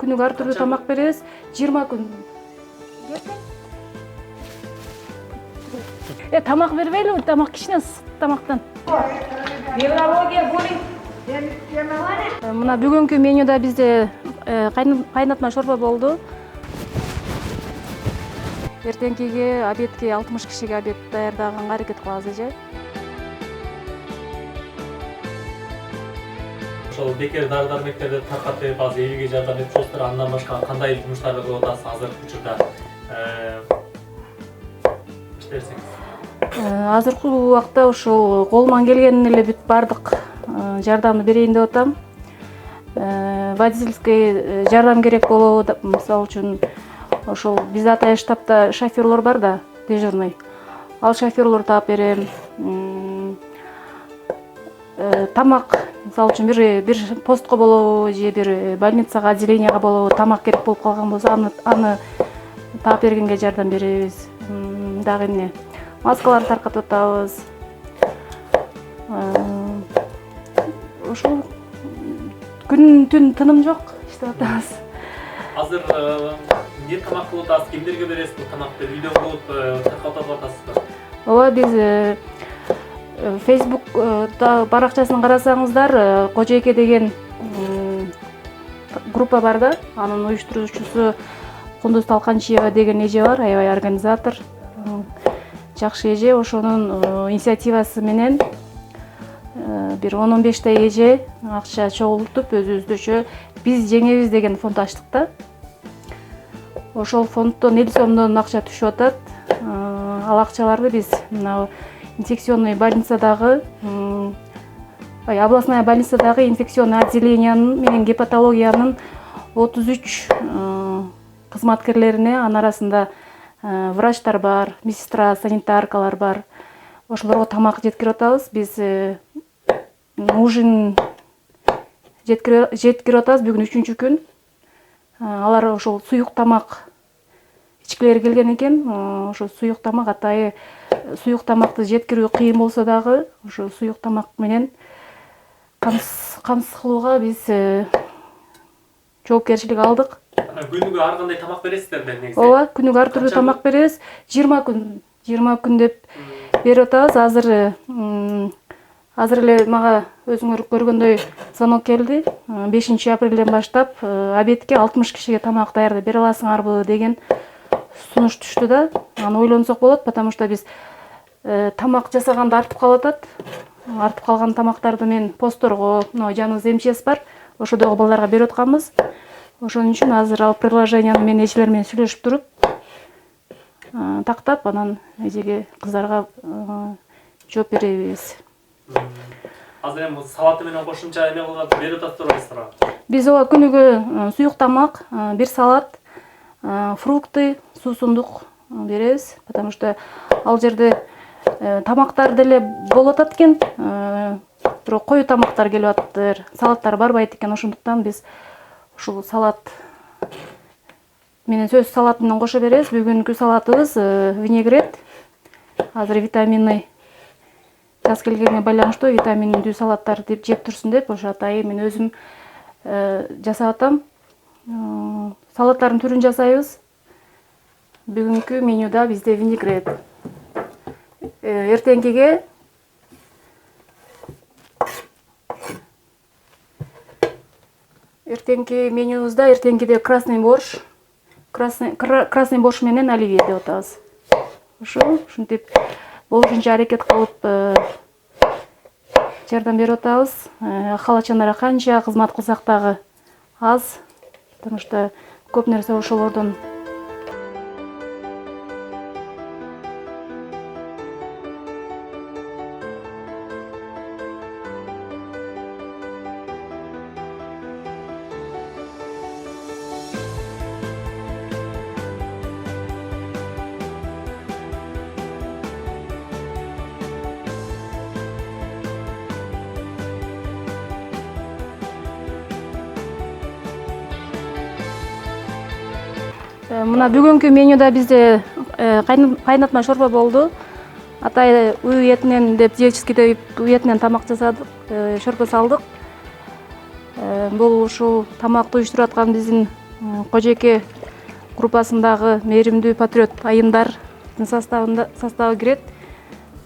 Күнүгө ар түрдүү тамак беребиз. 20 күн. Тамак бербейли, тамак кичине тамактан. Биология болин. Мына бүгүнкү менюда бизде кайнатма шорпо болду. Эртеңкиге обедке 60 кишиге обед даярдаганга аракет кылабыз эже. Ошол бекер дары-дармектерди таркатып, азыр элге жардам этип жатыр. Андан башка кандай жумуштарды кылып атасыз азыркы учурда? Азыркы убакта ошол колуман келгенин эле бүт бардык жардамды берейин деп атам. Водительский жардам керек болобу, мисалы үчүн ошол биз атайын штабта шофёрлор бар да, дежурный. Ал шофёрлор таап берем. Тамак, мисалы үчүн бир постко болобу же бир больницага, отделенияга болобу тамак керек болуп калган болсо, аны таап бергенге жардам беребиз. Дагы эмне? Маскаларды таркатып атабыз. Ошол күн түн тыным жок иштеп атабыз. Азыр эмне тамак кылып атасыз? Кимдерге бересиз бул тамакты? Видео кылып таркатып атасызбы? Ооба, биз Facebook'та баракчасын карасаңыздар, Кожойке деген группа бар да, анын уюштуруучусу Кундуз Талканчиева деген эже бар, аябай организатор, жакшы эже. Ошонун инициативасы менен бир 10-15 эже акча чогултуп өзүбүздүчө биз жеңебиз деген фонд ачтык да. Ошол фонддон 50 сомдон акча түшүп атат. Ал акчаларды биз мына инфекционный больницадагы, областная больницадагы инфекционный отделениянын менен гепатологиянын 33 кызматкерлерине, анын арасында врачтар бар, медсестра, санитаркалар бар. Ошолорго тамак жеткирип атабыз. Биз ужин жеткирип атабыз бүгүн 3-күн. Алар ошол суюк тамак ичкилери келген экен. Ошо суюк тамак атайы суюк тамакты жеткирүү кыйын болсо дагы, ошо суюк тамак менен камсыз кылууга биз жоопкерчилик алдык. Күнүгө ар кандай тамак бересиздер да негизи? Ооба, күнүгө ар түрдүү тамак беребиз. 20 күн деп берип атабыз. Азыр эле мага өзүңөр көргөндөй звонок келди. 5 апрелден баштап обедке 60 кишиге тамак даярдап бере аласыңарбы деген сунуш түштү да. Аны ойлонсок болот, потому что биз тамак жасаганды артып калып атат. Артып калган тамактарды мен постторго, жаныбызда МЧС бар, ошодогу балдарга берип атканбыз. Ошон үчүн азыр ал приложенияны мен эжелер менен сүйлөшүп туруп, тактап, анан эжеге, кыздарга жооп беребиз. Азыр эми салаты менен кошумча эме кылып берип атасыздар. Биз күнүгө суюк тамак, бир салат, фрукты, суусундук беребиз, потому что ал жерде тамактар деле болуп атат экен, бирок кою тамактар келип атыптыр, салаттар барбайт экен. Ошондуктан биз ушул салат менен сөз салат менен кошо беребиз. Бүгүнкү салатыбыз винегрет. Азыр витаминный жаз келгенге байланыштуу витаминдүү салаттар деп жеп турсун деп, ошо атайын мен өзүм жасап атам. Салаттардын түрүн жасайбыз. Бүгүнкү менюда бизде винегрет. Эртеңкиге менюбузда эртеңкиде красный борщ, красный борщ менен оливье деп атабыз. Ушинтип болушунча аракет кылып жардам берип атабыз. Халачанара канча кызмат кылсак дагы аз, потому что көп нерсе ошолордон. Мына бүгүнкү менюда бизде кайнатма шорпо болду. Атай үй этинен деп зеческий деп үй этинен тамак жасадык, шорпо салдык. Бул ушул тамакты уюштуруп аткан биздин Кожоке группасындагы мээримдүү патриот айымдардын составы кирет.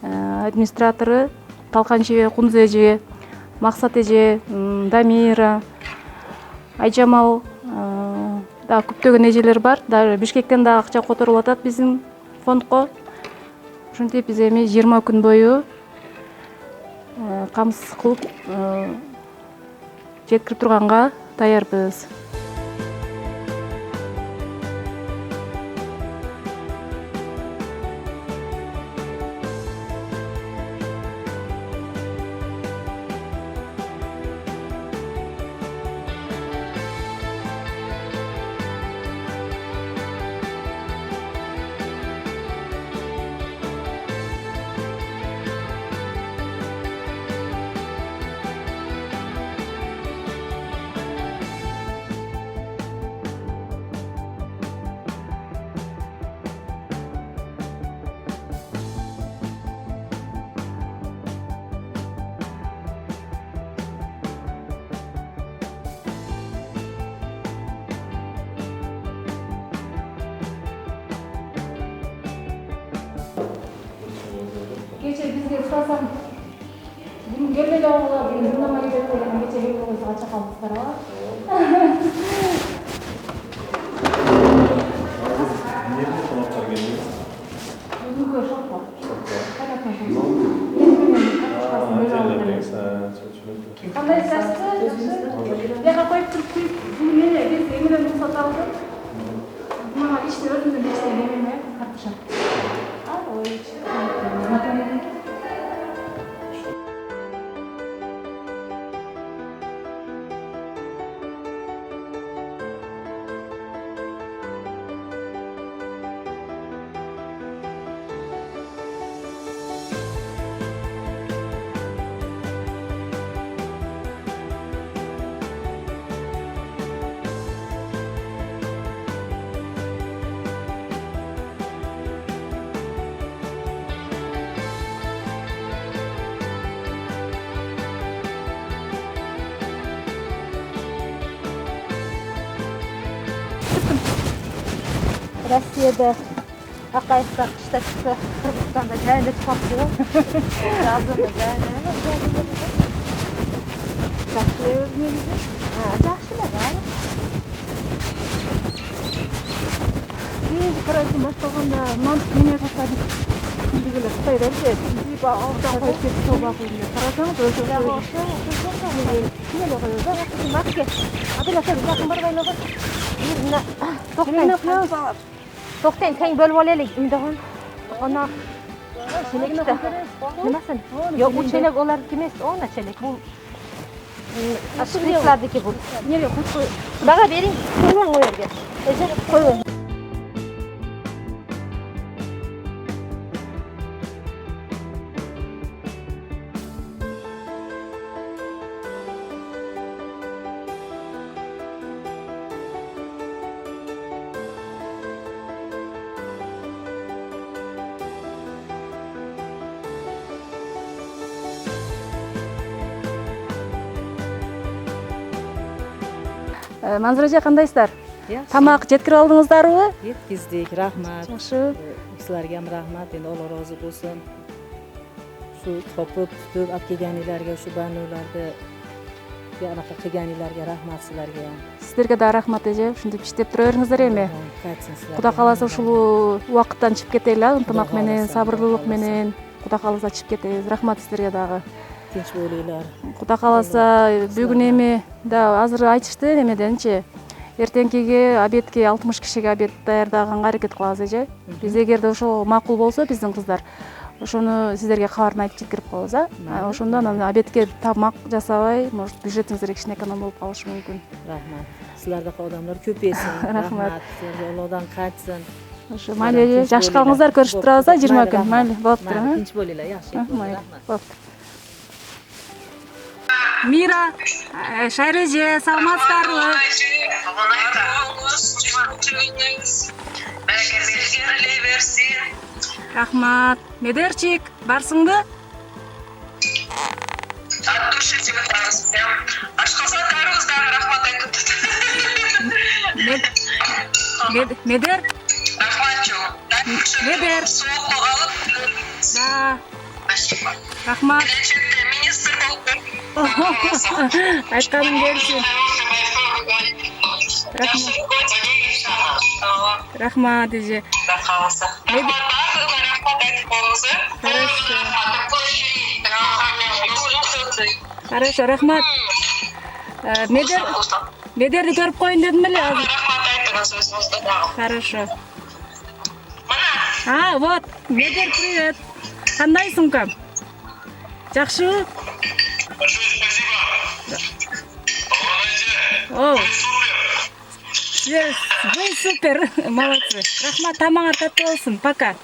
Администратору Талканчы эже, Кундуз эже, Максат эже, Дамира, Айжамал, да көптөгөн эжелер бар. Даже Бишкектен да акча которулуп атат биздин фондко. Ушинтип биз эми 20 күн бою камсыз кылып жеткирип турганга даярбыз. Кече бизге устасаң, бүгүн келбей эле оңгула, мындай келип койгон кече келип койсо ача калдыңыздар Nerede konaklar geliyor? Бүгүнкү шопко. Кандай жакшы? Бияка коюп туруп, бүгүн эле биз эмнеден уруксат алдык. Мага ишти өзүмдүн ишти неме картышат. Россияда Акаевка кышта чыкса, Кыргызстанда жайында чыкпапты. Жазында жайында. Жакшы өзүнүн. Жакшы эле да. Биринчи карантин башталганда мантык неме тастадык. Кимдигилер Кытайда эле тип аудан коюп кетип собак эле. Карасаңыз өзү эле коёбуз да. Макке. Адиласа жакын барбай эле. To'xtang, teng bo'lib olaylik. Undan ona chelakda. Nimasin? Yo'q, u chelak ularniki emas, ona chelak. Bu ashqliklardiki bu. Nega qo'yib? Baga bering, qo'ying u yerga. Qo'ying. Манзура эже кандайсыздар? Тамак жеткирип алдыңыздарбы? Yetkizdik, rahmat. Жакшы. Sizlarga ham rahmat. Endi Alloh rozi bo'lsin. Shu topib, tutib olib kelganinglarga, shu banularni anaqa qilganinglarga rahmat sizlarga ham. Сиздерге да рахмат эже. Ушинтип иштеп тура бериңиздер эми. Кудай кааласа ушул убакыттан чыгып кетели, ынтымак менен, сабырлуулук менен. Кудай кааласа чыгып кетебиз. Рахмат сиздерге дагы. Tinch bo'linglar. Кудай кааласа бүгүн эми да азыр айтышты немеденчи. Эртеңкиге обедке 60 кишиге обед даярдаганга аракет кылабыз эже. Биз эгерде ошол макул болсо биздин кыздар ошону сиздерге кабарын айтып жеткирип коебуз, ошондо анан обедке тамак жасабай, может, бюджетиңиздер кичине эконом болуп калышы мүмкүн. Rahmat. Sizlardaqa odamlar ko'paysin. Rahmat. Sizlarga Allohdan qaytsin. Ошо mayli, жакшы калыңыздар, көрүшүп турабыз 20 күн. Mayli, болуптур. Tinch bo'linglar, yaxshi. Mayli, болуптур. Мира, Шайреже, саламатсыздарбы? Рахмат. Медерчик, барсыңбы? От души тебе класс. А что за каруздан рахмат айтып? Медер? Рахматчу. Медер. Соғып қалып. Да. Спасибо. Рахмат. Келешекте министр болып. Айтқаның келсін. Рахмат, эже. Хорошо, рахмат. Медерди көрүп коюн дедим эле азыр. Рахмат айтыңыз өзіңізді дағы. Хорошо. Мына. Вот, Медер, привет. Кандайсың кам? Жакшыбы? Большое спасибо. О. Вы супер. Молодцы. Рахмат, тамагыңар таттуу болсун. Пока.